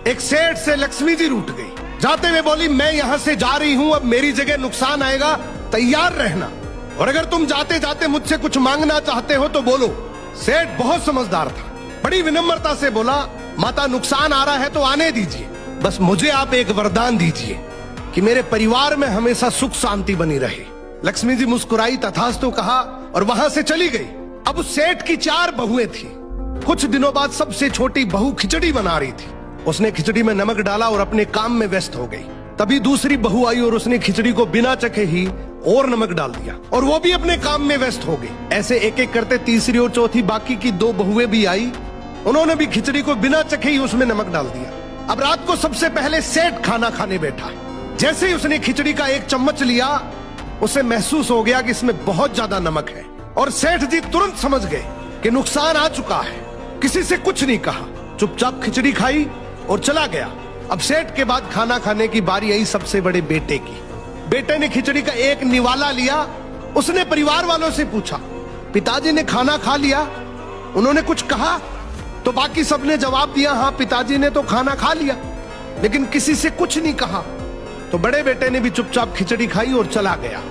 एक सेठ से लक्ष्मी जी रूठ गई। जाते हुए बोली, मैं यहाँ से जा रही हूँ, अब मेरी जगह नुकसान आएगा, तैयार रहना, और अगर तुम जाते जाते मुझसे कुछ मांगना चाहते हो तो बोलो। सेठ बहुत समझदार था, बड़ी विनम्रता से बोला, माता नुकसान आ रहा है तो आने दीजिए, बस मुझे आप एक वरदान दीजिए कि मेरे परिवार में हमेशा सुख शांति बनी रहे। लक्ष्मी जी मुस्कुराई, तथास्तु कहा और वहां से चली गई। अब उस सेठ की 4 बहुएं थी। कुछ दिनों बाद सबसे छोटी बहू खिचड़ी बना रही थी। उसने खिचड़ी में नमक डाला और अपने काम में व्यस्त हो गई। तभी दूसरी बहू आई और उसने खिचड़ी को बिना चखे ही और नमक डाल दिया और वो भी अपने काम में व्यस्त हो गई। ऐसे एक एक करते तीसरी और चौथी बाकी की 2 बहुएं भी आई, उन्होंने भी खिचड़ी को बिना चखे ही उसमें नमक डाल दिया। अब रात को सबसे पहले सेठ खाना खाने बैठा। जैसे ही उसने खिचड़ी का एक चम्मच लिया, उसे महसूस हो गया कि इसमें बहुत ज्यादा नमक है, और सेठ जी तुरंत समझ गए कि नुकसान आ चुका है। किसी से कुछ नहीं कहा, चुपचाप खिचड़ी खाई और चला गया। अब सेठ के बाद खाना खाने की बारी आई सबसे बड़े बेटे की। बेटे ने खिचड़ी का एक निवाला लिया। उसने परिवार वालों से पूछा, पिताजी ने खाना खा लिया? उन्होंने कुछ कहा? तो बाकी सबने जवाब दिया, हाँ पिताजी ने तो खाना खा लिया, लेकिन किसी से कुछ नहीं कहा। तो बड़े बेटे ने भी चुपचाप खिचड़ी खाई और चला गया।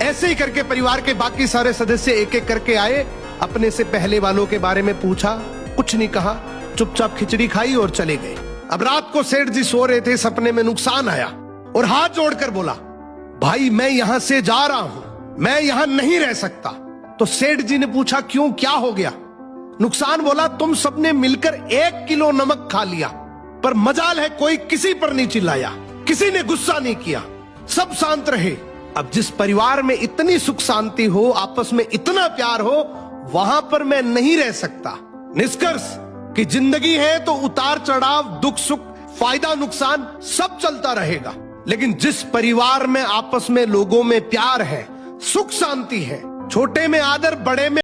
ऐसे ही करके परिवार के बाकी सारे सदस्य एक एक करके आए, अपने से पहले वालों के बारे में पूछा, कुछ नहीं कहा, चुपचाप खिचड़ी खाई और चले गए। अब रात को सेठ जी सो रहे थे, सपने में नुकसान आया और हाथ जोड़कर बोला, भाई मैं यहां से जा रहा हूं, मैं यहां नहीं रह सकता। तो सेठ जी ने पूछा, क्यों, क्या हो गया? नुकसान बोला, तुम सबने मिलकर 1 किलो नमक खा लिया, पर मजाल है कोई किसी पर नहीं चिल्लाया, किसी ने गुस्सा नहीं किया, सब शांत रहे। अब जिस परिवार में इतनी सुख शांति हो, आपस में इतना प्यार हो, वहां पर मैं नहीं रह सकता। निष्कर्ष कि जिंदगी है तो उतार चढ़ाव, दुख सुख, फायदा नुकसान सब चलता रहेगा, लेकिन जिस परिवार में आपस में लोगों में प्यार है, सुख शांति है, छोटे में आदर, बड़े में